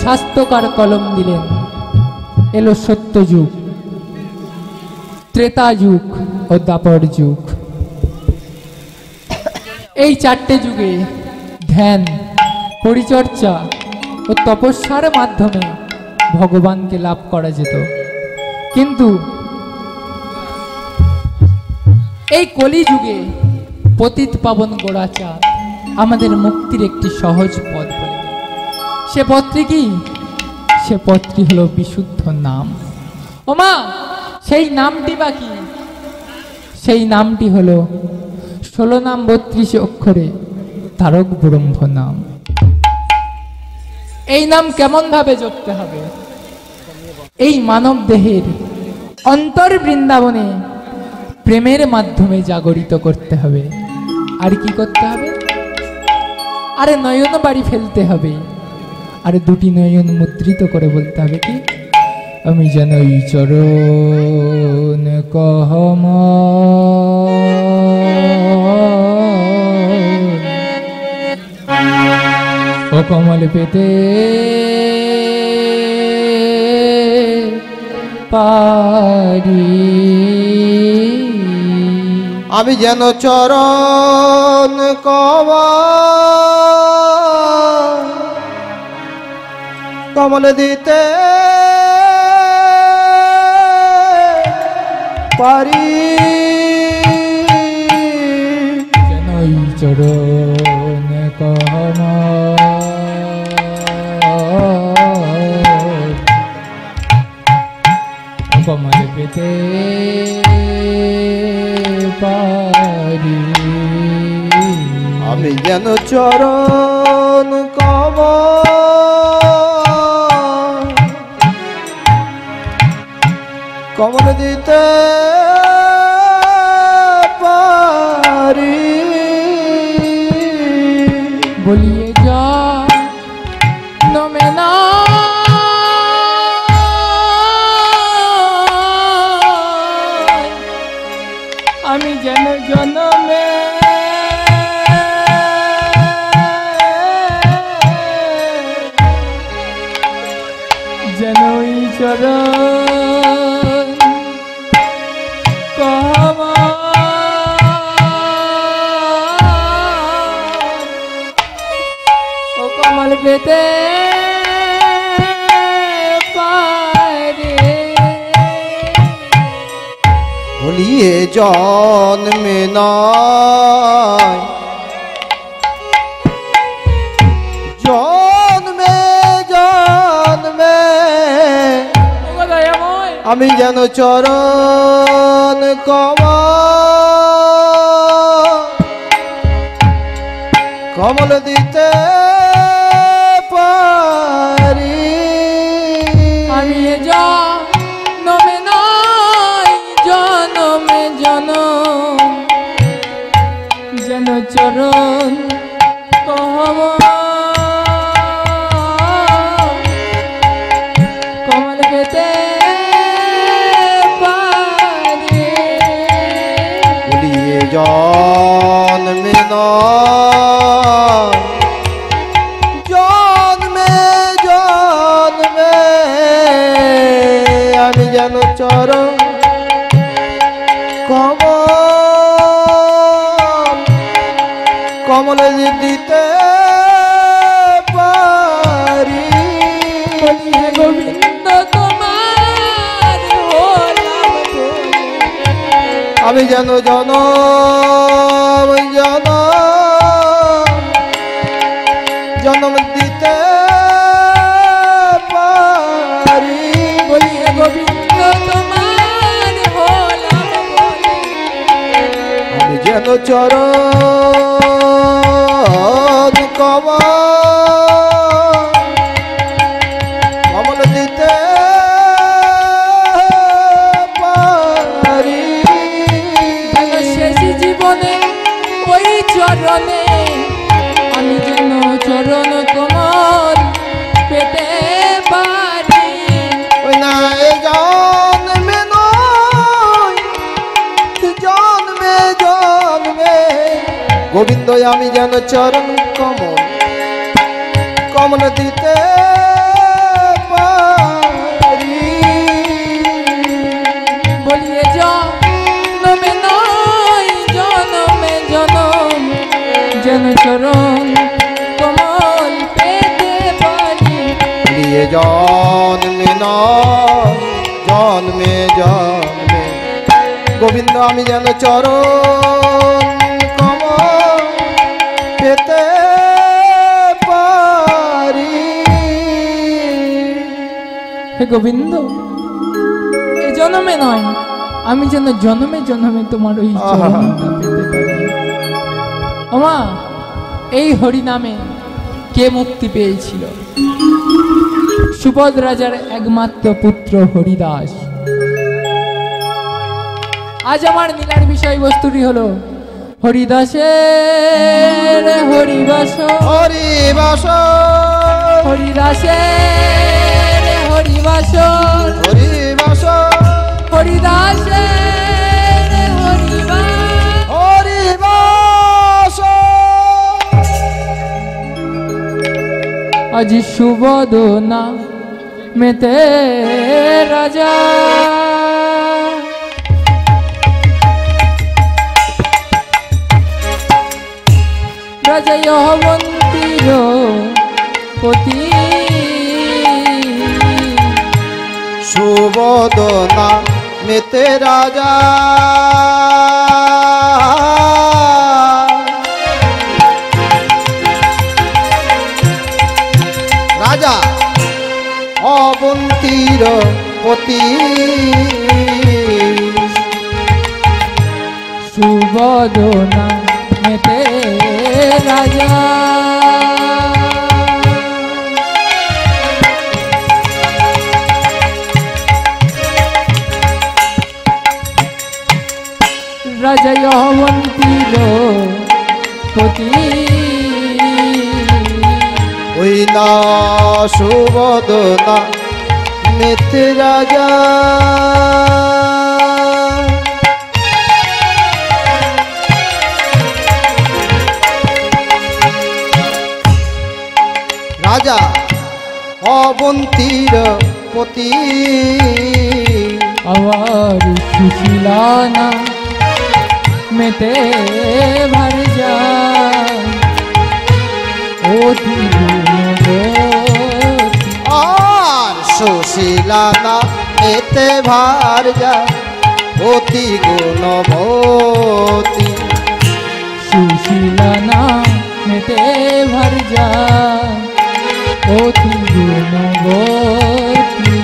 স্বাস্থ্যকর কলম দিলেন। এলো সত্য যুগ, ত্রেতা যুগ ও দ্বাপর যুগ। এই চারটে যুগে ধ্যান, পরিচর্যা ও তপস্যার মাধ্যমে ভগবানকে লাভ করা যেত। কিন্তু এই কলি যুগে পতিত পাবন গোড়াচাঁদ আমাদের মুক্তির একটি সহজ পথ বলে দেন। সে পথটি কি? সে পথটি হলো বিশুদ্ধ নাম। ওমা, সেই নামটি বা কি? সেই নামটি হলো 16 নাম 32 অক্ষরে তারক ব্রহ্ম নাম। এই নাম কেমন ভাবে জপতে হবে? এই মানব দেহের অন্তর বৃন্দাবনে প্রেমের মাধ্যমে জাগরিত করতে হবে। আর কি করতে হবে? আরে নয়ন বাড়ি ফেলতে হবে, আর দুটি নয়ন মুদ্রিত করে বলতে হবে কি? আমি যেন এই চরণ কহম ও কমল পেতে পারি। আমি যেন চরণ কমল দিতে পারি। যেন এই চরণ কহম কমল পেতে পারি। আমি যেন চরণ কমল দিতে পারি। বলিয়ে যা নমে না আমি যেন জনমে যেন ওই চরণ কহমা ও কমল পেতে পারে। ভুলিয়ে জন্মে নয়, জন্মে জন্মে আমি যেন চরণ কমল দিতে পারি। আমি জনমে নয় জনমে জনম যেন চরণ কহম কমল পেতে পারি। ভুলিয়ে জন্মে নয়, জন্মে জন্মে আমি যেন চরণ কমল দিতে পারি। বলিয়ে গোবিন্দ তোমার হলাম বলে। আমি যেন জনম জনম দিতে পারি। বলিয়ে গোবিন্দ তোমার হলাম বলে। আমি যেন চরণ কমল দিতে পারি। শেষ জীবনে ওই চরণে আমি যেন চরণ কমল পেতে পারি। ওই না জন্মে নয়, জন্মে জন্মে গোবিন্দ আমি যেন চরণ কমল দিতে যেন চরণ কমল পেতে পারি। প্রিয় জন্মে নয় জন্মে জন্মে গোবিন্দ আমি যেন চরণ কমল পেতে পারি। হে গোবিন্দ, এ জন্মে নয়, আমি যেন জন্মে জন্মে তোমার ওই চরণটা পেতে পারি। ওমা, এই হরি নামে কে মুক্তি পেয়েছিল? সুবোধ রাজার একমাত্র পুত্র হরিদাস। আজ আমার নীলার বিষয়বস্তুটি হলো হরিদাসের হরিবাস, হরিবাস হরিদাসের হরিবাস, হরিবাস হরিদাসের হরিবাস। হরিবাস আজ সুবোধ না মেতে রাজা, রাজা অবন্তীর পতি। সুবোধনা মেতে রাজা রাজা অবন্তীর পতি। সুবোধ না মেতে রাজা, রাজা অবন্তীর পতি। ওই না সুবোধনা মেতে রাজা রাজা অবন্তীর পতি। আবার সুশীলানা মেতে ভর যায় অতি গুণবতী। আর সুশীলানা মেতে ভার যা অতি গুণবতী। সুশীলানা মেতে ভর যায় অতি গুণবতী।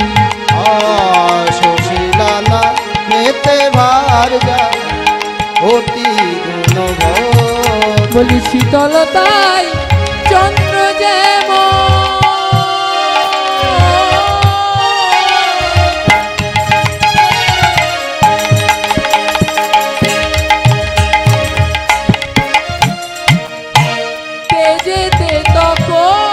আর সুশীলানা মেতে ভার যা অতি গুণবতী। বলি শীতলতাই চন্দ্র যেমন, তেজেতে তখন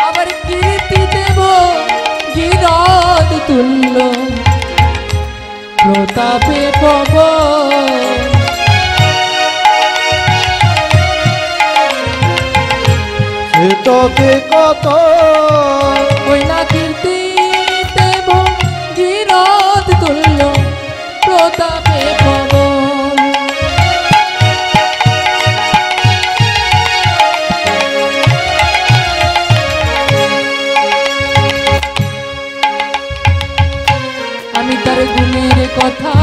আবার কীর্তি দেব গিরদ তুল্য প্রতাপে পবন। সে তবে কত ওই না কীর্তি দেব গিরদ তুল্য প্রতাপে পবন। আমি তার গুণের কথা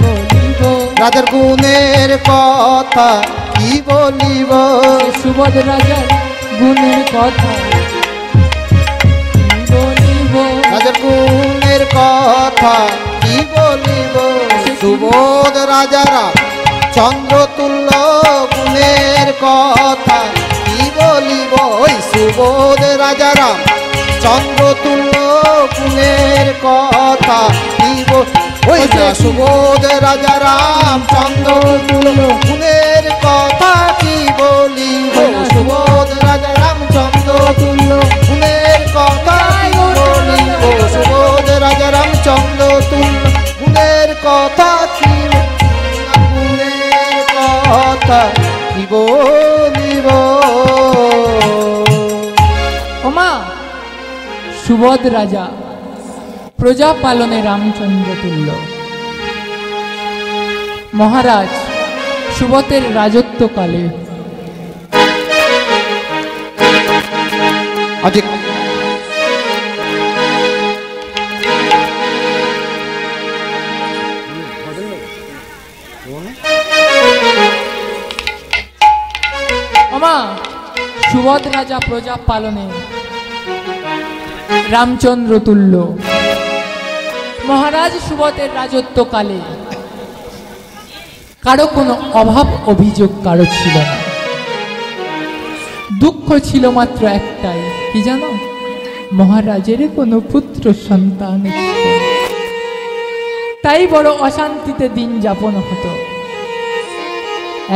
বলিব, রাজার গুণের কথা কি বলিব। সুবোধ রাজার গুণের কথা কি বলিব। রাজার গুণের কথা কি বলিব। সুবোধ রাজারা চন্দ্রতুল্য গুণের কথা কি বলিব। ওই সুবোধ রাজারা চন্দ্রতুল্য গুণের কথা কি ওই না সুবোধ রাজারাম চন্দ্রতুল্য গুণের কথা কি বলিব। সুবোধ রাজারাম চন্দ্রতুল্য গুণের কথা কি বলিব। সুবোধ রাজারাম চন্দ্রতুল্য গুণের কথা কি গুণের কথা কি বলিব। ওমা, সুবোধ রাজা প্রজা পালনে রামচন্দ্র তুল্য। মহারাজ সুবতের রাজত্বকালে আজ আমা সুবত রাজা প্রজা পালনে রামচন্দ্র তুল্য। মহারাজ সুবতের রাজত্বকালে কারো কোনো অভাব অভিযোগ কারো ছিল না। দুঃখ ছিল মাত্র একটাই, কি জানো? মহারাজের কোনো পুত্র সন্তান ছিল না। তাই বড় অশান্তিতে দিন যাপন হতো।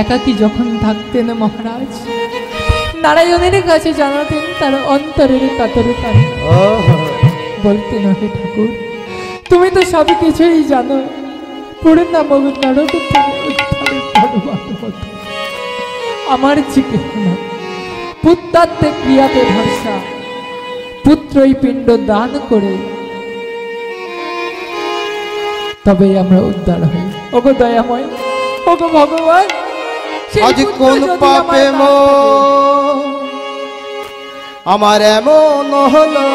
একাকী যখন থাকতেন মহারাজ নারায়ণের কাছে জানাতেন তার অন্তরের কাতরতা। বলতেন, হে ঠাকুর, তুমি তো সব কিছুই জানো, পড়ে না মগন নারদ আমার চিকিৎসা পুত্রাত্মে ক্রিয়াতে ভরসা, পুত্রই পিণ্ড দান করে তবে আমরা উদ্ধার হই। ওগো দয়াময়, ওগো ভগবান, আজ কোন পাপে আমার এমন হলো,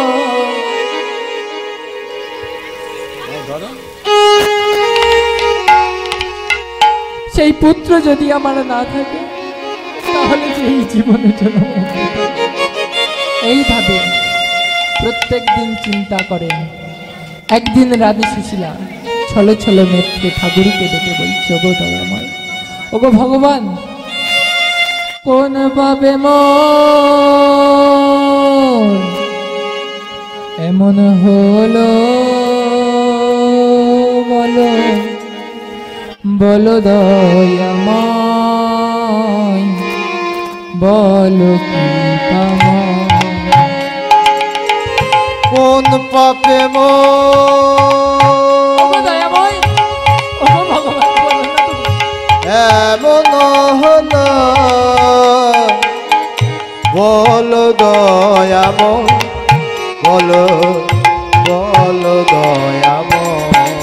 সেই পুত্র যদি আমার না থাকে তাহলে যে এই জীবনের জন্য এইভাবে প্রত্যেক দিন চিন্তা করেন। একদিন রানী সুশীলা ছলো ছলো নেত্রে ঠাকুরকে ডেকে বলছে, ওগো দয়াময়, ওগো ভগবান, কোন পাবে এমন হলো, বলো বলো দয়াময়, বলো কি কোন পাপে দয়াময়, ও ভগবান, বলো না তুমি। এমন হলো, বলো দয়াময়, বলো বলো দয়াময়,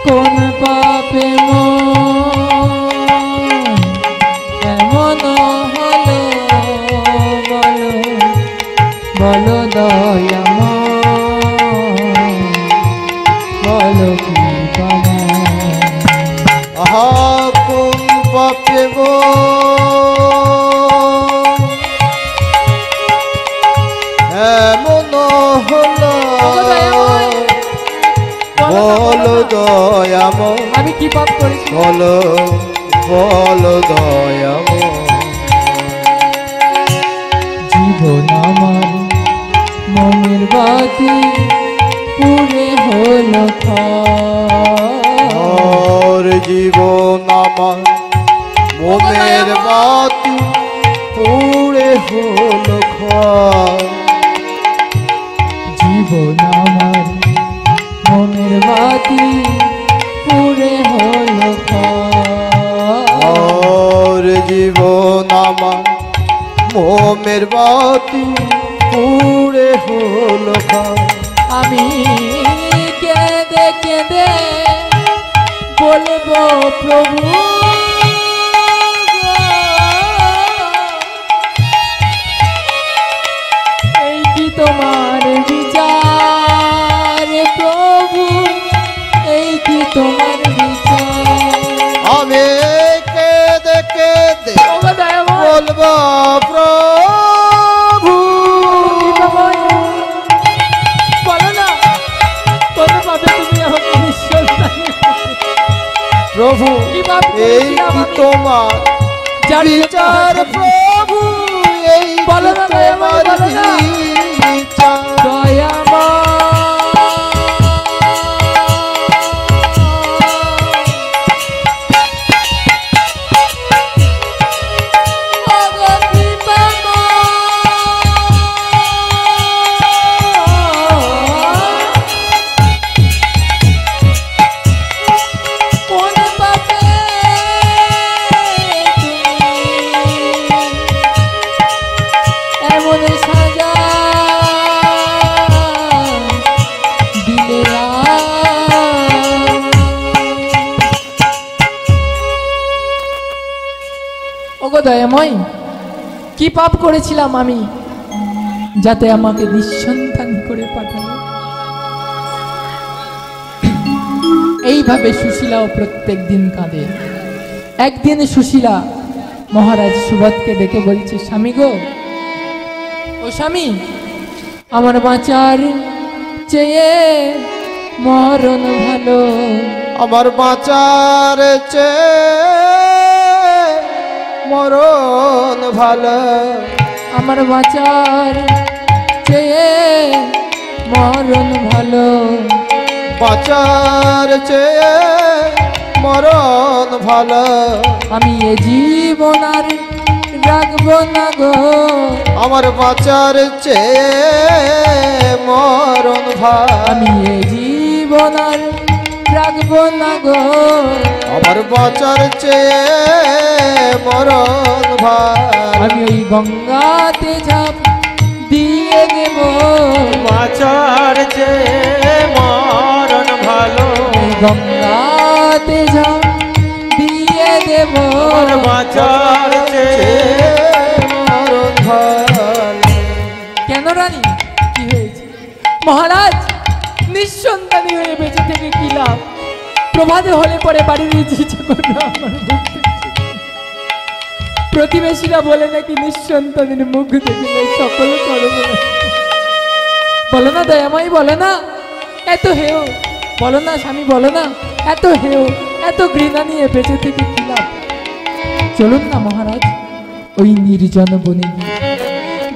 কোন পাপে এমন হলো, বলো বলো দয়াময়, বলো কি আহা কোন পাপে এমন হলো, বলো দয়াময়, আমি কি পাপ করেছি? বলো বলো দয়াময়, জীবন আমার মনের বাতি পুরে হলো ওর জীবন আমার মনের বাতি পুড়ে হলো ক্ষয়, জীবন আমার মনের বাতি পুরে হলো ওর জীবন আমার মোমের বাতি পুড়ে হলো ক্ষয়, আমি কেঁদে কেঁদে বলবো প্রভু, এই কি তোমার বিচার প্রভু, এই কি তোমার বিচার? আমি কেঁদে কেঁদে ওগো দয়াময়, বলবো প্রভু, বলো না কোন পাপে তুমি আমাকে নিঃশ্বাস প্রভু কি পাপ এই করেছিলাম কি আমি? তোমার যার বিচার প্রভু, এই কি বলো না দয়াময়, তোমার বলো না। বিচার, এমন সাজা দয়াময়, কি পাপ করেছিলাম আমি যাতে আমাকে নিঃসন্তান করে পাঠালো? এইভাবে সুশীলাও প্রত্যেক দিন কাঁদে। একদিন সুশীলা মহারাজ সুবোধকে ডেকে বলছে, স্বামী গো, ও স্বামী, আমার বাঁচার চেয়ে মরণ ভালো। আমার বাঁচার চেয়ে মরণ ভালো। আমার বাঁচার চেয়ে মরণ ভালো। বাঁচার চেয়ে মরণ ভালো। আমি এ জীবন আর রাখবো না গো। আমার বাঁচার চেয়ে মরণ ভালো। আমি এ জীবন আর রাখবো না গো। আমার বাঁচার চেয়ে মরণ ভালো। আমি ওই গঙ্গাতে ঝাঁপ দিয়ে দেব। বাঁচার চেয়ে মরণ ভালো। গঙ্গাতে ঝাঁপ দিয়ে দেব। বাঁচার চেয়ে মরণ ভালো। কেন রানী, কি হয়েছে? মহারাজ, নিঃসন্তানী হয়ে বেঁচে থেকে কি লাভ? প্রভাতে হলে পরে বাড়ির ইচ্ছে করলো আমার মুখ দেখতে। প্রতিবেশীরা বলে নাকি নিঃসন্তানের মুখ দেখলে সকল করব। বলো না দয়াময়ী, বলো না, এত হেও, বলো না স্বামী, বলো না, এত হেও, এত ঘৃণা নিয়ে বেঁচে থেকে কি লাভ? চলুন না মহারাজ, ওই নির্জন বনে গিয়ে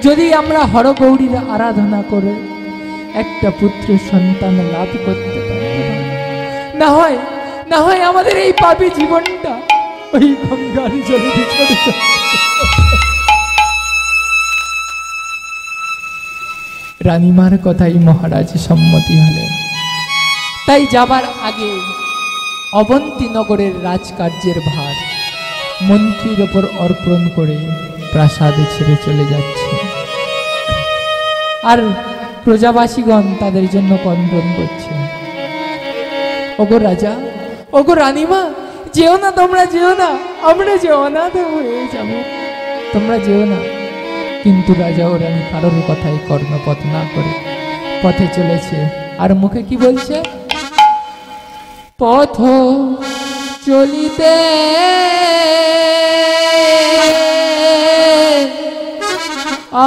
যদি আমরা হরগৌরীর আরাধনা করে একটা পুত্র সন্তান লাভ করতে পারি, না হয় আমাদের এই পাপী জীবনটা ওই গঙ্গার জলে বিসর্জিত। রানীমার কথাই মহারাজ সম্মতি হলেন। তাই যাবার আগে অবন্তী নগরের রাজকার্যের ভার মন্ত্রীর ওপর অর্পণ করে প্রাসাদে ছেড়ে চলে যাচ্ছে। আর প্রজাবাসীগণ তাদের জন্য কন্দন করছে। ওগো রাজা, ওগো রানীমা, যেও না, তোমরা যেও না, আমরা যে অনাথ হয়ে যাব, তোমরা যেও না। কিন্তু রাজা ও রানী কারোর কথাই কর্ণপাত না করে পথে চলেছে। আর মুখে কি বলছে? পথ চলিতে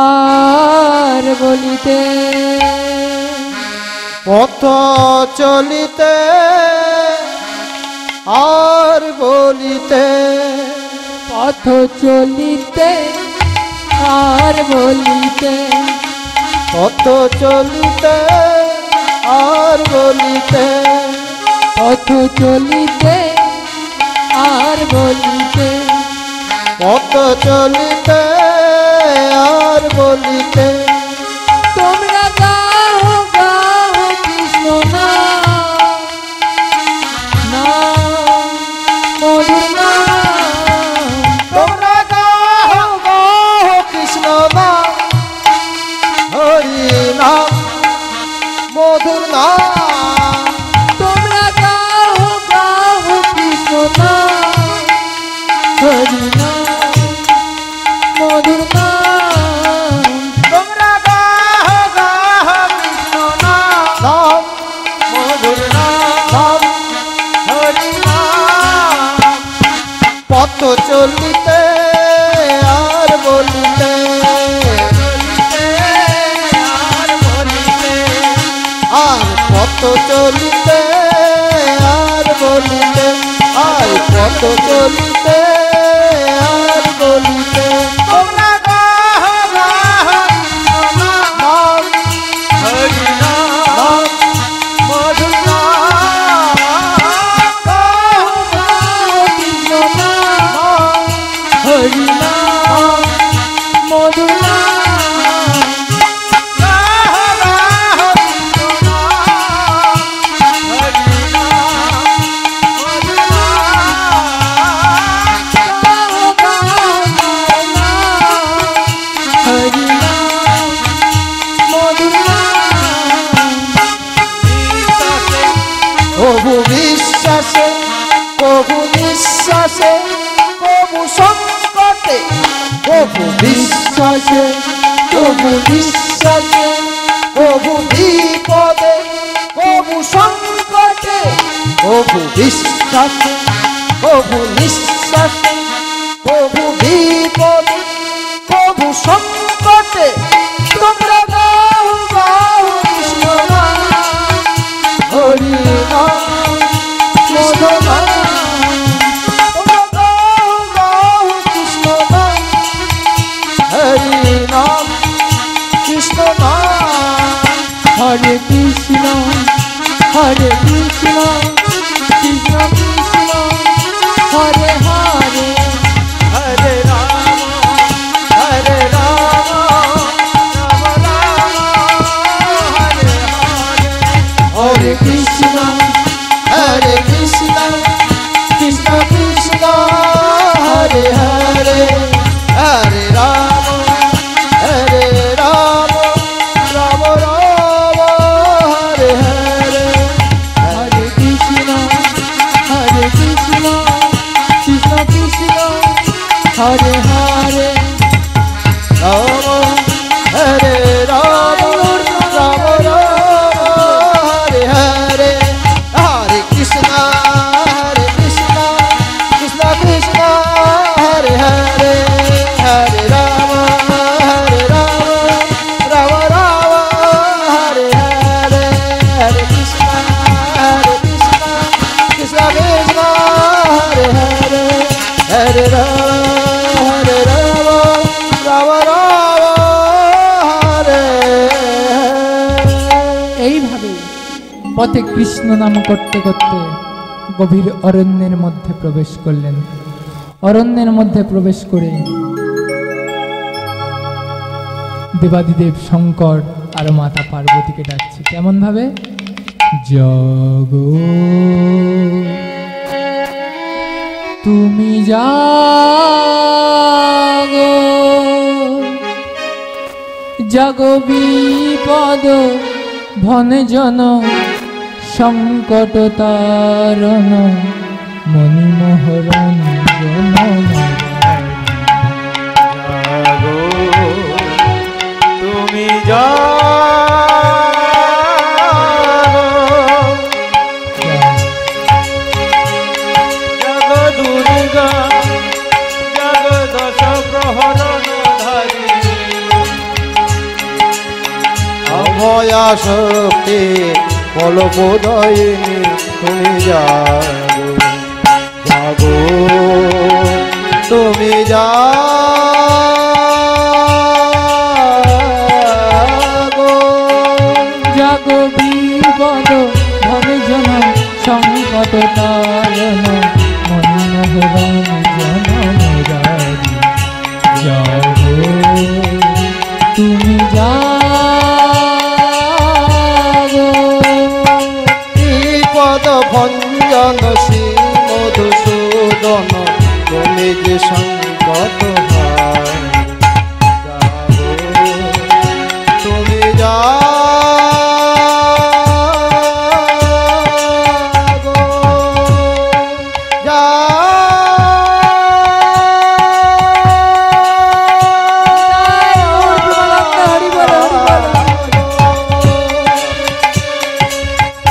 আর বলিতে, পথ চলিতে আর বলিতে, পথ চলিতে আর বলিতে, পথ চলিতে আর বলিতে, পথ চলিতে আর বলিতে, পথ চলিতে আর বলিতে। তোমরা গাও গাও কৃষ্ণ নাম, নাম মধুর নাম। তোমরা গাও গাও কৃষ্ণ নাম, হরি নাম মধুর নাম। তোমরা গাও গাও কৃষ্ণ নাম, হরি নাম মধুর নাম। তোমরা গাও গাও কৃষ্ণ নাম, মধুর নাম, হরি নাম। পথ চলিতে আর বলিতে, আর পথ চলিতে আর বলিতে, আর পথ চলিতে আর বলিতে। তোমরা গাও গাও কৃষ্ণ নাম, হরি নাম মধুর নাম। গাও গাও কৃষ্ণ নাম, হরি নাম মধুর নাম। গাও গাও কৃষ্ণ নাম, হরি নাম মধুর নাম। গাও গাও নাম, হরি নাম মধুর নাম। প্রভু বিশ্বাসে, প্রভু নিঃশ্বাসে, প্রভু সংকট সংকটে প্রভু বিশ্বাসে, প্রভু বিশ্বাসে, প্রভু বিপদে, প্রভু সংকটে, প্রভু বিশ্বাসে, প্রভু নিঃশ্বাসে, প্রভু বিপদে, প্রভু সংকটে তোমরা গাও গাও কৃষ্ণ নাম, হরি নাম, কৃষ্ণ নাম, তোমরা গাও গাও কৃষ্ণ নাম, হরি নাম, কৃষ্ণ নাম। হরে কৃষ্ণ হরে কৃষ্ণ কৃষ্ণ কৃষ্ণ হরে হরে, হরে রাম, হরে রাম, রাম রাম, হরে হরে। হরে কৃষ্ণ হরে কৃষ্ণ, কৃষ্ণ কৃষ্ণ, হরে হরে, হরে রাম, হরে রাম, রাম রাম, হরে হরে। হরে কৃষ্ণ হরে কৃষ্ণ কৃষ্ণ কৃষ্ণ হরে হরে, রাম, হরে রাম, রাম রাম, হরে হরে। হরে কৃষ্ণ, হরে কৃষ্ণ, কৃষ্ণ কৃষ্ণ, হরে হরে, হরে রাম, হরে রাম, রাম রাম, হরে হরে। হরে কৃষ্ণ, হরে কৃষ্ণ, কৃষ্ণ কৃষ্ণ, হরে হরে, হরে রাম, হরে রাম, রাম রাম, হরে হরে। এইভাবে পথে কৃষ্ণ নাম করতে করতে গভীর অরণ্যের মধ্যে প্রবেশ করলেন। অরণ্যের মধ্যে প্রবেশ করে দেবাদিদেব শঙ্কর আর মাতা পার্বতীকে ডাকছে কেমন ভাবে, জগো তুমি জাগো, জাগো বিপদ ভনজন সংকট তারণ মণিমোহরঞ্জন জাগো, তুমি জাগো, জাগ দুর্গা, জাগ দশ প্রহরণধারী, অভয়া শক্তি ফলপ্রদায়িনী, তুমি জাগো, জাগো, তুমি জাগো, জাগো বিপদ ভনজন সংকট তারণ মনোহরঞ্জন মুরারি, জাগো তুমি জাগো, বিপদ ভঞ্জন শ্রী মধুসূদন, তুমি যে সংকট হার, জাগো, তুমি জাগো,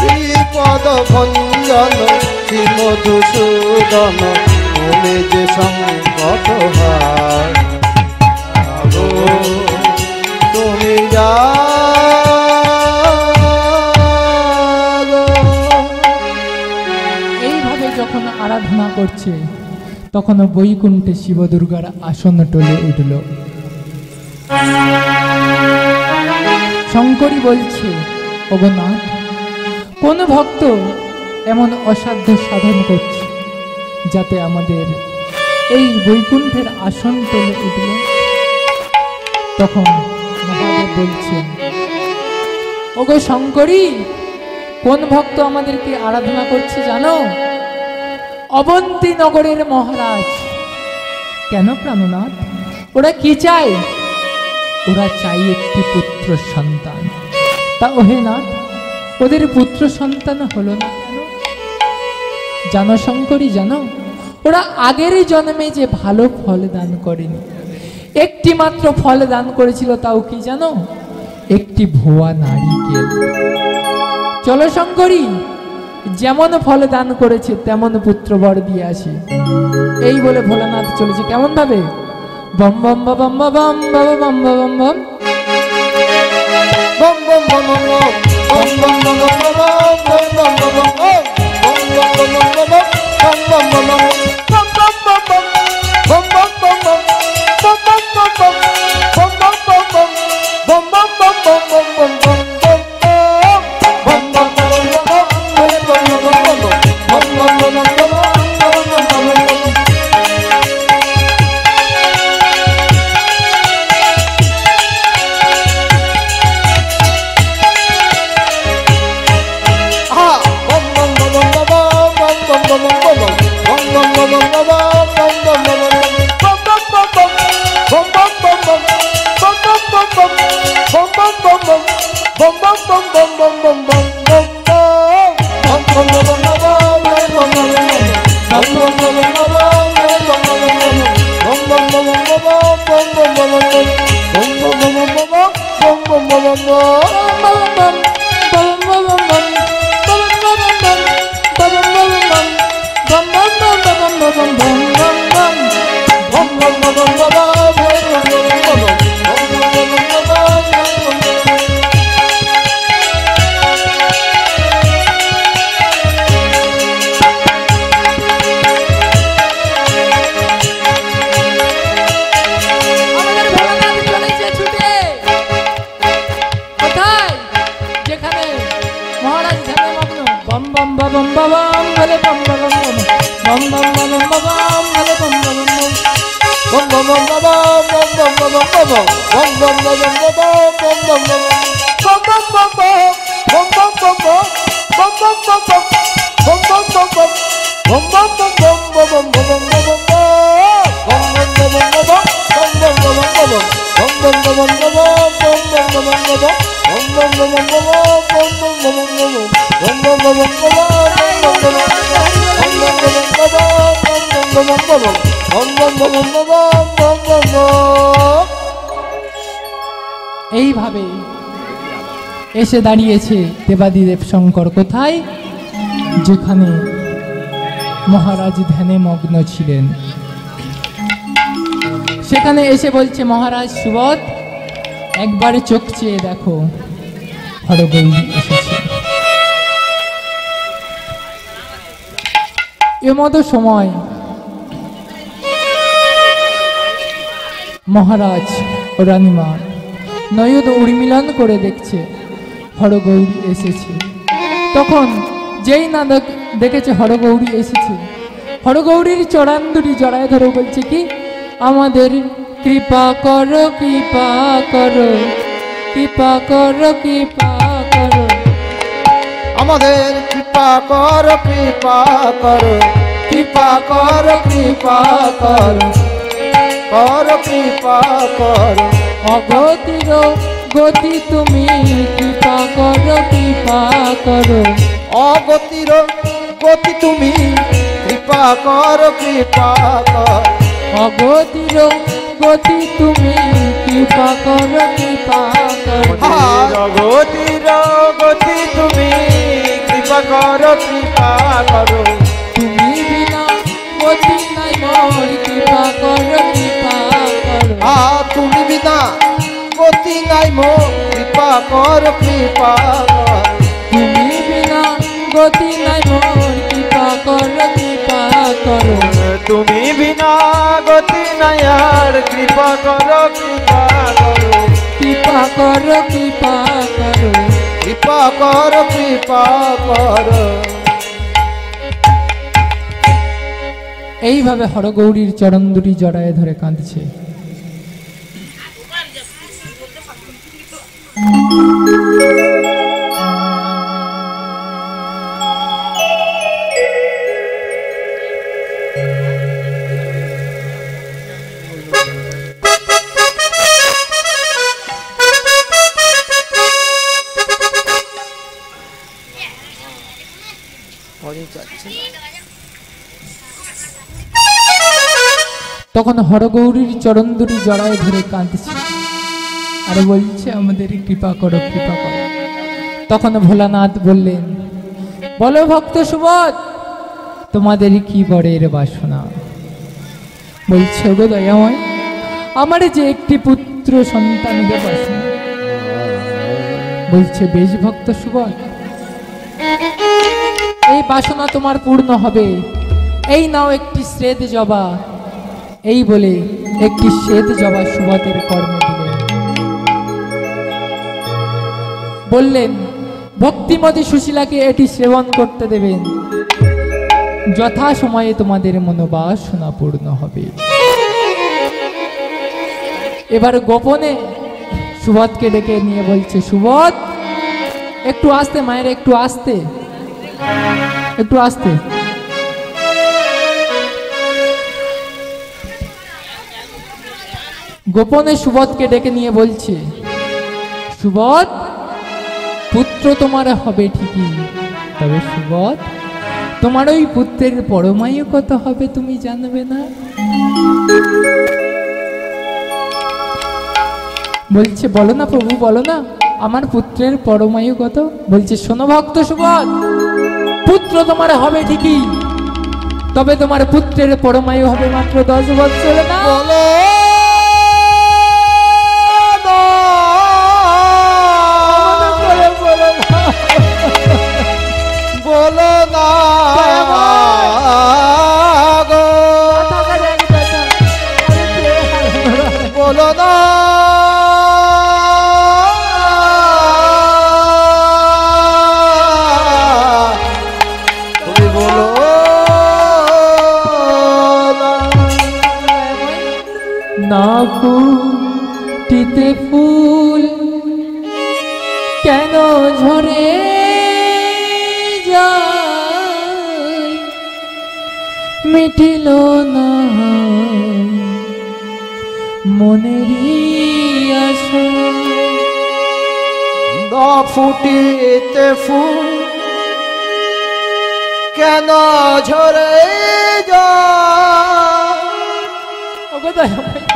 বিপদ ভঞ্জন শ্রী মধুসূদন, তুমি যে সংকট হার, জাগো, তুমি জাগো। এইভাবে যখন আরাধনা করছে তখন বৈকুণ্ঠে শিব দুর্গার আসন টলে উঠল। শঙ্করী বলছে, ওগো নাথ, কোন ভক্ত এমন অসাধ্য সাধন করছে যাতে আমাদের এই বৈকুণ্ঠের আসন টলে উঠল? তখন মহাদেব বলছেন, ওগো শঙ্করী, কোন ভক্ত আমাদেরকে আরাধনা করছে জানো? অবন্তী নগরের মহারাজ। কেন প্রাণনাথ? ওরা কি চায়? ওরা চাই একটি পুত্র সন্তান। তা ওহে নাথ, ওদের পুত্র সন্তান হলো না কেন? জানো শঙ্করী, জানো ওরা আগের জন্মে যে ভালো ফল দান করেনি, একটি মাত্র ফল দান করেছিল, তাও কি জানো? একটি ভুয়া নারিকেল। চলো শঙ্করী, যেমন ফল দান করেছে তেমন পুত্র বর দিয়ে আসি। এই বলে ভোলানাথ চলেছে কেমন ভাবে, বম বম বম বম বম বম বম বম বম বম বম বম বম বম বম বম বম বম বম এইভাবে এসে দাঁড়িয়েছে দেবাদিদেব শঙ্কর। কোথায়? যেখানে মহারাজ ধ্যানে মগ্ন ছিলেন। সেখানে এসে বলছে, মহারাজ সুবোধ, একবারে চোখ চেয়ে দেখো, হরগৌরী এসেছে। এমতো সময় মহারাজ ও রানীমা নয়ন উর্মিলন করে দেখছে হরগৌরী এসেছে। তখন যেই না দেখেছে হরগৌরী এসেছে, হরগৌরীর চড়ান্দুরি জড়ায় ধরে বলছে কি, আমাদের কৃপা করো, কৃপা করো, কৃপা করো, কৃপা করো, আমাদের কৃপা করো, কৃপা করো, কৃপা করো, কৃপা করো, করো কৃপা করো। অগতির গতি তুমি কৃপা করো, কৃপা করো, অগতির গতি তুমি কৃপা করো, কৃপা করো, অগতির গতি তুমি কৃপা করো, কৃপা করো, অগতির গতি তুমি কৃপা করো, কৃপা করো, তুমি বিনা গতি নাই মোর, কৃপা করো, কৃপা করো, তুমি বিনা গতি নাই মোর, কৃপা করো, কৃপা করো, তুমি বিনা গতি নাই মোর, কৃপা করো, কৃপা করো, তুমি বিনা গতি নাই আর, কৃপা করো, কৃপা করো, কৃপা করো, কৃপা করো, কৃপা করো, কৃপা করো। এইভাবে হরগৌরীর চরণ দুটি জড়ায় ধরে কাঁদছে। তখন হরগৌরীর চরণ দুটি জড়ায় ধরে কাঁদছে আর বলছে আমাদের কৃপা করো কৃপা করো। তখন ভোলানাথ বললেন, বলো ভক্ত সুবোধ, তোমাদের কি বরের বাসনা? বলছে, গো দয়াময়, আমার যে একটি পুত্র সন্তানের বাসনা। বলছে, বেশ ভক্ত সুবোধ, এই বাসনা তোমার পূর্ণ হবে। এই নাও একটি শ্বেত জবা। এই বলে একটি শ্বেত জবা সুবোধের কর্মে দিলেন। বললেন, ভক্তিমতী সুশীলাকে এটি সেবন করতে দেবেন, যথা সময়ে তোমাদের মনোবাসনা পূর্ণ হবে। এবার গোপনে সুবোধকে ডেকে নিয়ে বলছে, সুবোধ, একটু আসতে মায়ের, একটু আসতে, একটু আসতে। গোপনে সুবোধকে ডেকে নিয়ে বলছে, সুবোধ, পুত্র তোমার হবে ঠিকই, তবে সুবোধ, তোমার ওই পুত্রের পরমায়ু কত হবে তুমি জানবে না। বলছে, বলো না প্রভু, বলো না, আমার পুত্রের পরমায়ু কত? বলছে, শোনো ভক্ত সুবোধ, পুত্র তোমার হবে ঠিকই, তবে তোমার পুত্রের পরমায়ু হবে মাত্র 10 বছর। না বলো না গো, বলো না তুমি, বলো না ফুটিতে ফুল কেন ঝরে যায়, মিটিল না মনেরই আশা। না ফুটিতে ফুল কেন ঝরে যায়,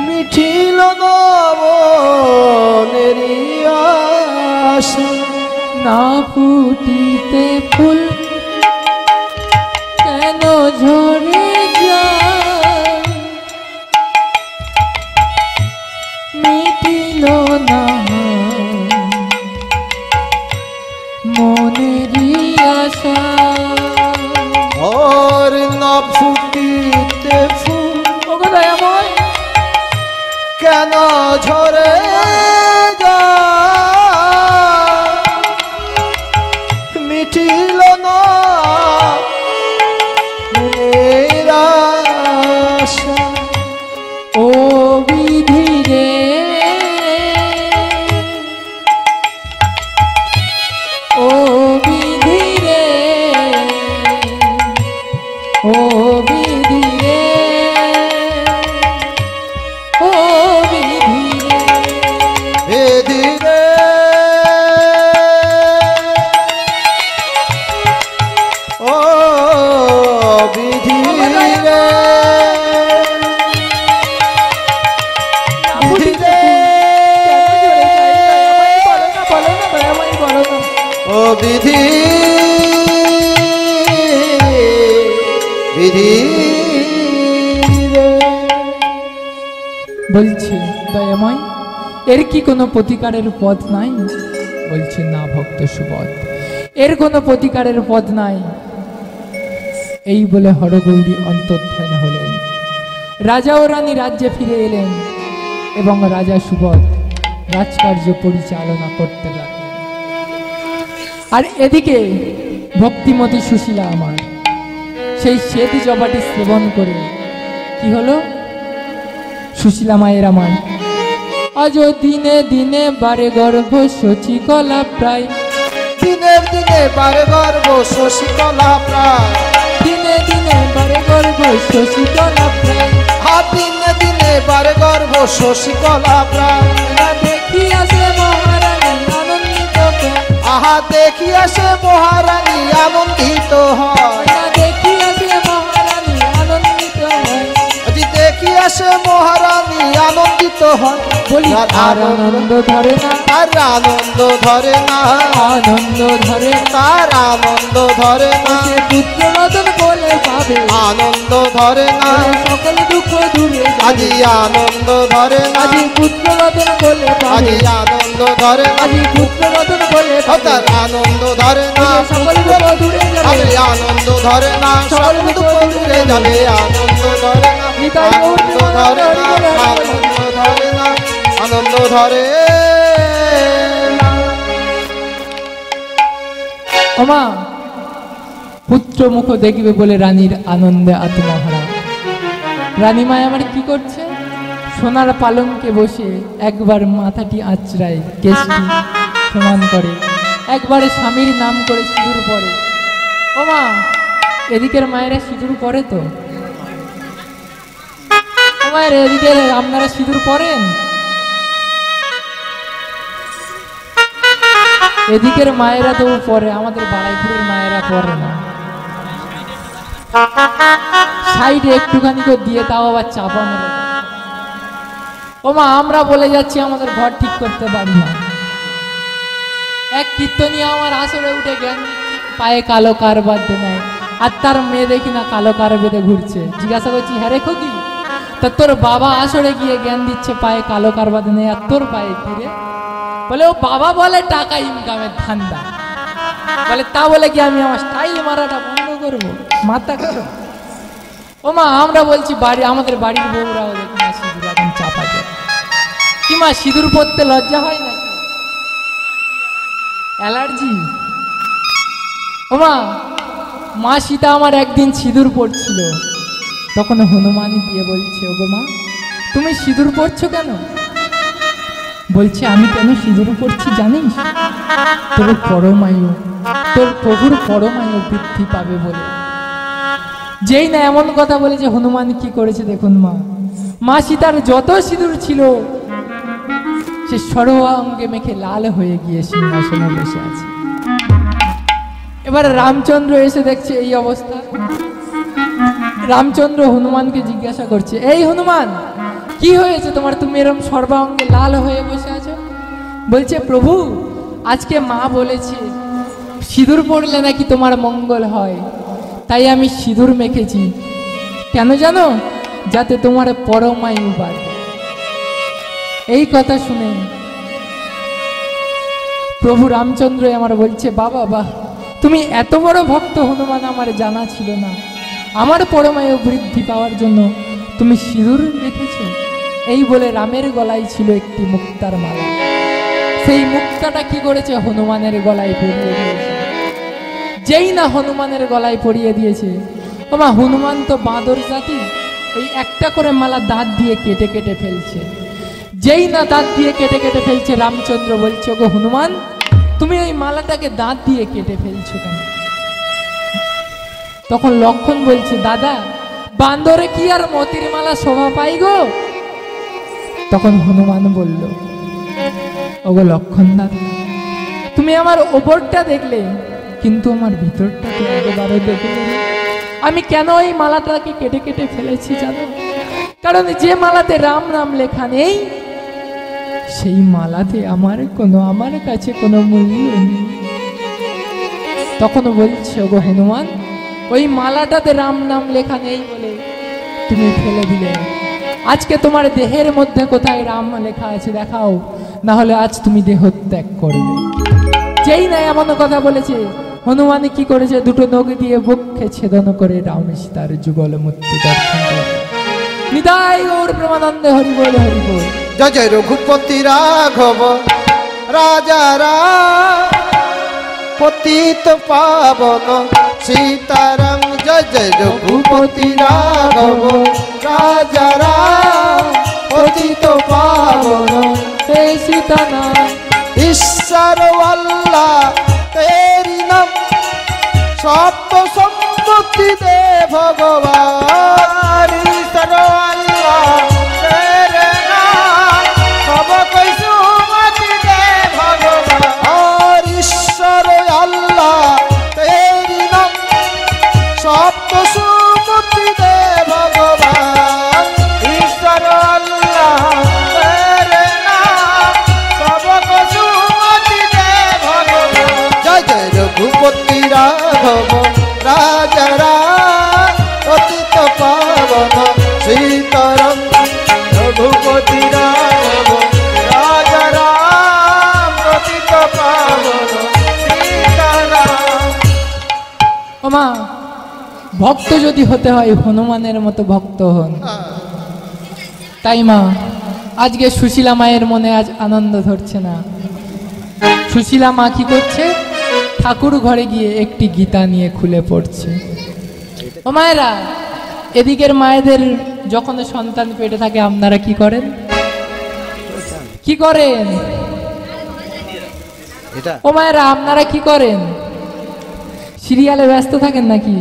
মিঠিল না মনেরই আশা। না ফুটিতে ফুল কেন ঝরে যায়, মিটিল না মনেরই আশা। আর না ফুটিতে ফুল কেন ঝরে যায়, মিঠিল না মনের আশা। ও বিধি রে, ও বিধি রে, ও বিধি রে, ও বিধি রে, বিধি রে, ও বিধি রে, বিধি রে, ও বিধি, বিধি রে। বলছে, দয়াময়, এর কি কোনো প্রতিকারের পথ নাই? বলছে, না ভক্ত সুবোধ, এর কোনো প্রতিকারের পথ নাই। এই বলে হরগৌরী অন্তর্ধান হলেন। রাজা ও রানী রাজ্যে ফিরে এলেন এবং রাজা সুবোধ রাজকার্য পরিচালনা করতে লাগলেন। আর এদিকে ভক্তিমতী সুশীলা আমার সেই শ্বেত জবাটি সেবন করে কি হলো? সুশীলা মায়ের আমার আজ দিনে দিনে বারে গর্ভ শশীকলা প্রায়, দিনে দিনে বারে গর্ভ শশীকলা প্রায়, দিনে দিনে বারে গর্ভ শশীকলা প্রায়, দিনে দিনে বারে গর্ভ শশীকলা প্রায়। দেখি আসে মহারানী আনন্দিত হয়, আহা দেখি আসে মহারানী আনন্দিত হয়, দেখি আসে মহারানী আনন্দিত হয়, দেখি আসে হয় বলি আর আর আনন্দ ধরে না, আর আনন্দ ধরে না, আনন্দ ধরে না, তার আনন্দ ধরে না, সে পুত্র রতন বলে পাবে, আনন্দ ধরে না, সকল দুঃখ দূরে আজি আনন্দ ধরে না, আজি পুত্র রতন বলে পাবে, আজি আনন্দ ধরে না, আজি পুত্র রতন বলে পাবে, তার আনন্দ ধরে না, সকল দুঃখ দূরে যাবে, আজি আনন্দ ধরে না, সকল দুঃখ দূরে যাবে, আনন্দ ধরে না, আনন্দ ধরে না, আনন্দ ধরে না, আনন্দ ধরে না। ওমা পুত্র মুখ দেখবে বলে রানীর আনন্দে আত্মহারা। রানীমায় আমার কি করছে, সোনার পালঙ্কে বসে একবার মাথাটি আঁচড়ায়, কেশটি সমান করে, একবারে স্বামীর নাম করে সিঁদুর পরে। ওমা এদিকের মায়েরা সিঁদুর পরে তো, ও মায়ের এদিকে আপনারা সিঁদুর পরেন? এদিকের মায়েরা তো পরে, আমাদের বাড়াইপুরের মায়েরা পরে না, সাইডে একটুখানি করে দিয়ে তাও আবার চাপা মেরে। ওমা আমরা বলে যাচ্ছি আমাদের ঘর ঠিক করতে পারি না। এক কীর্তনিয়া আমার আসরে উঠে জ্ঞান পায়ে কালো কার বাঁধতে নেয়, আর তার মেয়ে দেখি না কালো কার বেঁধে ঘুরছে। জিজ্ঞাসা করছি হ্যাঁ রেখো কি, তা তোর বাবা আসরে গিয়ে জ্ঞান দিচ্ছে পায়ে কালো কার বাঁধে নেয়, আর তোর পায়ে কি রে? বলে ও বাবা বলে টাকা ইনকামের ধান্দা, বলে তা বলে কি আমি আমার স্টাইল মারাটা বন্ধ করবো? মাথা করো। ও মা আমরা বলছি বাড়ি, আমাদের বাড়ির বউরাও দেখি না সিঁদুর এখন চাপা যায়। কি মা সিঁদুর পরতে লজ্জা হয় নাকি? অ্যালার্জি? ও মা মা সীতা আমার একদিন সিঁদুর পরছিল, তখন হনুমান গিয়ে বলছে ওগো মা তুমি সিঁদুর পরছো কেন? বলছে আমি কেন সিঁদুর পরছি জানিস? তোর পরমায়ু, তোর প্রভুর পরমায়ু বৃদ্ধি পাবে বলে। যেই না এমন কথা বলে যে হনুমান কি করেছে দেখুন মা, মা সীতার যত সিঁদুর ছিল সে সর্বাঙ্গে মেখে লাল হয়ে গিয়ে সিংহাসনে বসে আছে। এবার রামচন্দ্র এসে দেখছে এই অবস্থা। রামচন্দ্র হনুমানকে জিজ্ঞাসা করছে, এই হনুমান কি হয়েছে তোমার, তুমি এরকম সর্বাঙ্গে লাল হয়ে বসে আছো? বলছে প্রভু আজকে মা বলেছে সিঁদুর পড়লে নাকি তোমার মঙ্গল হয়, তাই আমি সিঁদুর মেখেছি। কেন জানো? যাতে তোমার পরমায়ু বাড়বে। এই কথা শুনে প্রভু রামচন্দ্র আমার বলছে বাবা বাহ, তুমি এত বড় ভক্ত হনুমান, আমার জানা ছিল না। আমার পরমায়ু বৃদ্ধি পাওয়ার জন্য তুমি সিঁদুর মেখেছ। এই বলে রামের গলায় ছিল একটি মুক্তার মালা, সেই মুক্তাটা কি করেছে হনুমানের গলায় পরিয়ে দিয়েছে। যেই না হনুমানের গলায় পরিয়ে দিয়েছে, ওমা হনুমান তো বাঁদর জাতি, ওই একটা করে মালা দাঁত দিয়ে কেটে কেটে ফেলছে। যেই না দাঁত দিয়ে কেটে কেটে ফেলছে, রামচন্দ্র বলছে ওগো হনুমান তুমি ওই মালাটাকে দাঁত দিয়ে কেটে ফেলছো কেন? তখন লক্ষণ বলছে দাদা বান্দরে কি আর মতির মালা শোভা পাই গো? তখন হনুমান বলল ওগো লক্ষণ দাদা তুমি আমার ওপরটা দেখলে, কিন্তু আমার ভিতরটা তো একেবারে দেখলে না। আমি কেন এই মালাটাকে কেটে কেটে ফেলেছি জানো? কারণ যে মালাতে রাম নাম লেখা নেই, সেই মালাতে আমার কাছে কোনো মূল্য নেই। তখন বলছে ওগো হনুমান ওই মালাটাতে রাম নাম লেখা নেই বলে তুমি ফেলে দিলে। আজকে তোমার দেহের মধ্যে কোথায় রাম লেখা আছে দেখাও, না হলে আজ তুমি দেহ ত্যাগ করবে। যেই না এমন কথা বলেছে, হনুমান কি করেছে, দুটো নখ দিয়ে বক্ষে ছেদন করে রাম সীতার যুগল মূর্তি দর্শন করে। নিতাই গৌর প্রেমানন্দে হরি বল হরি বল। জয় জয় রঘুপতি রাঘব রাজা রাম পতিত পাবন সীতারাম। জয় জয় রঘুপতি রাঘব রাজা রাম পতিত পাবন হে সীতানাম। ঈশ্বর আল্লাহ তেরি নাম সপ্ত সম্পত্তি দে ভগবান। ঈশ্বর আল্লাহ তেরে নাম সব কিছু মতি দে ভগবান। আর ঈশ্বর আল্লাহ তেরি নাম সপ্ত সম্পত্তি দে ভগবান। ঈশ্বর আল্লাহ ভক্ত যদি হতে হয় হনুমানের মতো ভক্ত হন। তাই মা, আজকে সুশীলা মায়ের মনে আজ আনন্দ ধরছে না। সুশীলা মা কি করছে? ঠাকুর ঘরে গিয়ে একটি গীতা নিয়ে খুলে পড়ছে। ও মায়েরা, এদিকের মায়েদের যখন সন্তান পেটে থাকে আপনারা কি করেন? কি করেন? ও মায়েরা, আপনারা কি করেন? সিরিয়ালে ব্যস্ত থাকেন নাকি?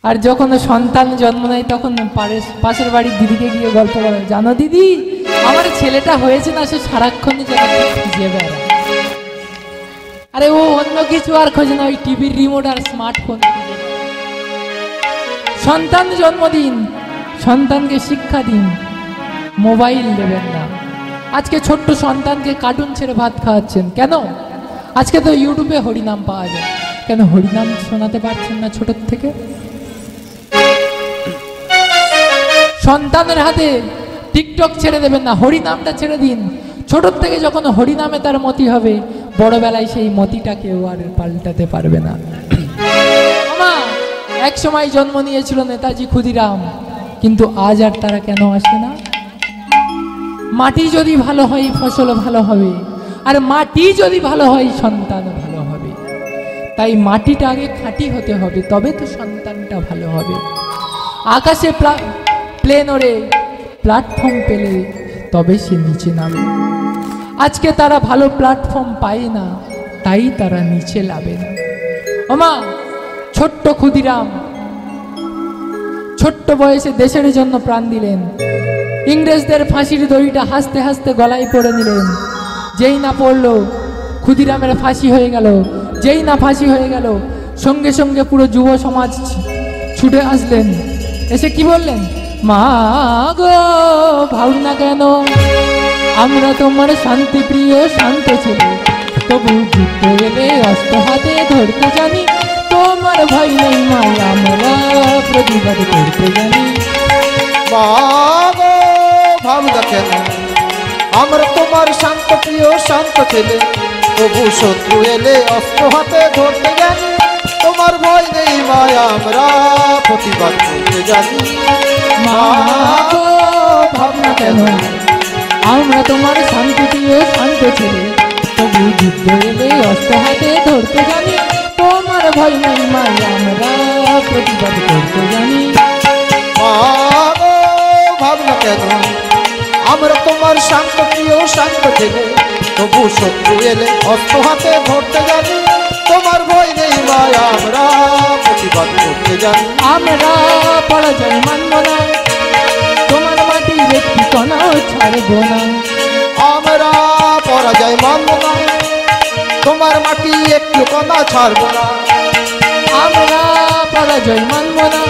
আর যখন সন্তান জন্ম নেয় তখন পাশের বাড়ির দিদিকে গিয়ে গল্প করে, জানো দিদি আমার ছেলেটা হয়েছে না, সে সারাক্ষণই যেন খুঁজে বেড়ায়। আরে ও অন্য কিছু আর খোঁজে না, ওই টিভির রিমোট আর স্মার্টফোন। সন্তান জন্মদিন, সন্তানকে শিক্ষা দিন, মোবাইল দেবেন না। আজকে ছোট্ট সন্তানকে কার্টুন ছেড়ে ভাত খাওয়াচ্ছেন কেন? আজকে তো ইউটিউবে হরিনাম পাওয়া যায়, কেন হরিনাম শোনাতে পারছেন না ছোট থেকে? সন্তানের হাতে টিকটক ছেড়ে দেবেন না, হরিনামটা ছেড়ে দিন। ছোট থেকে যখন হরিনামে তার মতি হবে, বড়বেলায় সেই মতিটা কেউ আর পাল্টাতে পারবে না। মা, এক সময় জন্ম নিয়েছিল নেতাজি ক্ষুদিরাম, কিন্তু আজ আর তারা কেন আসে না? মাটি যদি ভালো হয় ফসল ভালো হবে, আর মাটি যদি ভালো হয় সন্তান ভালো হবে। তাই মাটিটা আগে খাঁটি হতে হবে, তবে তো সন্তানটা ভালো হবে। আকাশে প্লেন ওড়ে, প্ল্যাটফর্ম পেলে তবে সে নিচে নামে। আজকে তারা ভালো প্ল্যাটফর্ম পায় না, তাই তারা নিচে নামে না। ওমা, ছোট্ট ক্ষুদিরাম ছোট্ট বয়সে দেশের জন্য প্রাণ দিলেন। ইংরেজদের ফাঁসির দড়িটা হাসতে হাসতে গলায় পড়ে নিলেন। যেই না পড়লো, ক্ষুদিরামের ফাঁসি হয়ে গেল। যেই না ফাঁসি হয়ে গেল, সঙ্গে সঙ্গে পুরো যুব সমাজ ছুটে আসলেন। এসে কি বললেন? মা গো, ভাবু না কেন, আমরা তোমার শান্তি প্রিয় শান্ত ছেলে, তবু যুদ্ধ এলে অস্ত্র হাতে ধরতে জানি, তোমার ভয় নেই মা, আমরা প্রতিবাদ করতে জানি। মা গো, ভাবু না কেন, আমরা তোমার শান্ত প্রিয় শান্ত ছেলে, তবু শত্রু এলে অস্ত্র হাতে ধরতে জানি, তোমার ভয় নেই মা, আমরা প্রতিবাদ করতে জানি। মা গো, ভাবু না কেন, আমরা তোমার শান্তি প্রিয় শান্ত ছেলে, তবু যুদ্ধ এলে অস্ত্র হাতে ধরতে জানি, তোমার ভয় নেই মা, আমরা প্রতিবাদ করতে জানি। মা গো, ভাবু না কেন, আমরা তোমার শান্ত প্রিয় শান্ত ছেলে, তবু শত্রু এলে অস্ত্র হাতে ধরতে জানি, তোমার ভয় নেই মা, আমরা প্রতিবাদ করতে জানি। আমরা পরাজয় মানব না, তোমার মাটির একটি কণাও ছাড়ব না। আমরা পরাজয় মানব না, তোমার মাটি একটু কণা ছাড়ব না। আমরা পরাজয় মানব না,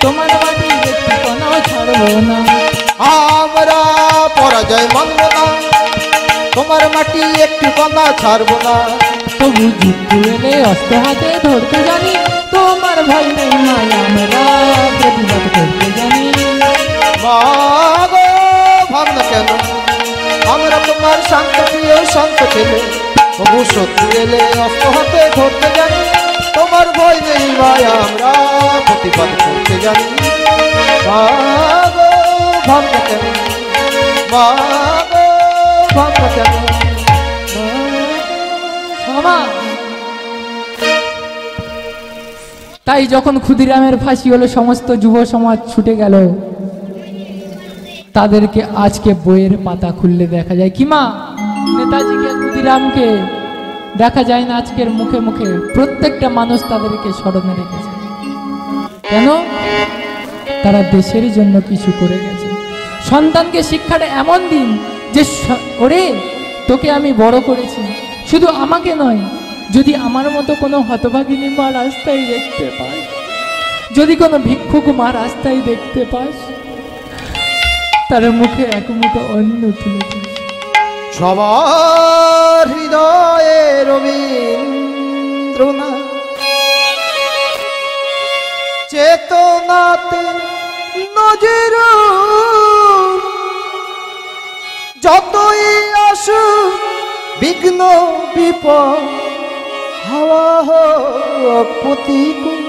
তোমার মাটির একটি কণাও ছাড়ব না। আমরা পরাজয় মানব না, তোমার মাটি একটু কণা ছাড়ব না। তবু যুদ্ধ এলে অস্ত্র হাতে ধরতে জানি, তোমার ভয় নেই মা, আমরা প্রতিবাদ করতে জানি। মা গো, ভাব না কেন, আমরা তোমার শান্ত প্রিয় শান্ত ছেলে, তবু শত্রু এলে অস্ত্র হাতে ধরতে জানি, তোমার ভয় নেই মা, আমরা প্রতিবাদ করতে জানি। মা গো, ভাব না কেন, মা গো, ভাব না কেন। মামা, তাই যখন ক্ষুদিরামের ফাঁসি হলো, সমস্ত যুব সমাজ ছুটে গেল। তাদেরকে আজকে বইয়ের পাতা খুললে দেখা যায় কি মা, নেতাজিকে ক্ষুদিরামকে দেখা যায় না আজকের মুখে মুখে। প্রত্যেকটা মানুষ তাদেরকে স্মরণে রেখেছে। কেন? তারা দেশের জন্য কিছু করে গেছে। সন্তানকে শিক্ষাটা এমন দিন যে ওরে, তোকে আমি বড় করেছি, শুধু আমাকে নয়, যদি আমার মতো কোনো হতভাগিনী মা রাস্তায় দেখতে পাস, যদি কোনো ভিক্ষুক মা রাস্তায় দেখতে পাস, তার মুখে এক মুঠো অন্ন তুলে দিস। সবার হৃদয়ে রবীন্দ্রনাথ, চেতনাতে নজরুল, যতই আসুক বিঘ্ন বিপদ, হাওয়া হোক প্রতিকূল,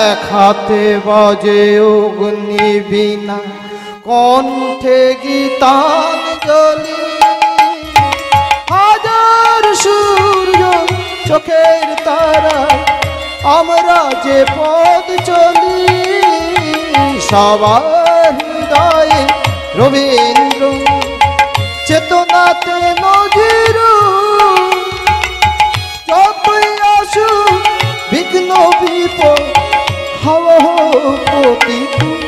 এক হাতে বাজে অগ্নি বীণা, কণ্ঠে গীতাঞ্জলি, হাজার সূর্য চোখের তারা, আমরা যে পথ চলি, সবার হৃদয়ে রবীন্দ্র চেতনাতে নজির, যতই আসু বিঘ্ন বিপদ, হাওয়া হোক প্রতিকূল,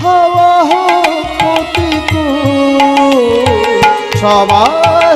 হাওয়া হোক প্রতিকূল, সবার